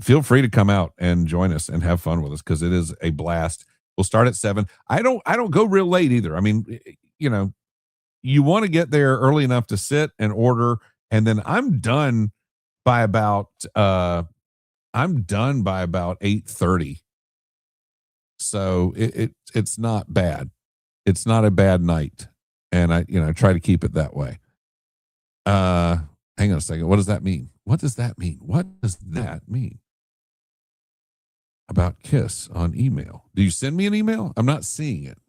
feel free to come out and join us and have fun with us because it is a blast. We'll start at 7. I don't go real late either. I mean, you want to get there early enough to sit and order, and then I'm done by about 8:30. So it's not bad. It's not a bad night, and I try to keep it that way. Hang on a second. What does that mean? What does that mean? What does that mean? About Kiss on email. Do you send me an email? I'm not seeing it.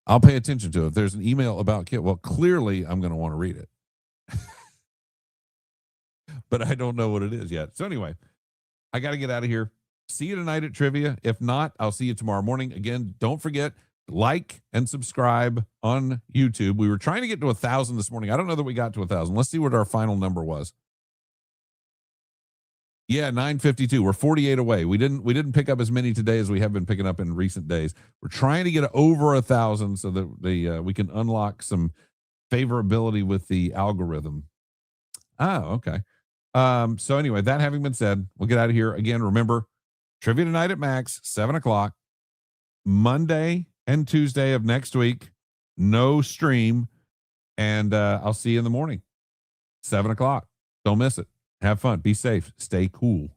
I'll pay attention to it. If there's an email about Kiss, well, clearly I'm going to want to read it. But I don't know what it is yet. So anyway, I got to get out of here. See you tonight at trivia. If not, I'll see you tomorrow morning. Again, don't forget, like and subscribe on YouTube. We were trying to get to 1,000 this morning. I don't know that we got to 1,000. Let's see what our final number was. Yeah, 952. We're 48 away. We didn't pick up as many today as we have been picking up in recent days. We're trying to get over 1,000 so that we can unlock some favorability with the algorithm. Oh, okay. So anyway, that having been said, we'll get out of here. Again, remember, trivia tonight at Max, 7:00. Monday and Tuesday of next week, no stream. And I'll see you in the morning, 7:00. Don't miss it. Have fun. Be safe. Stay cool.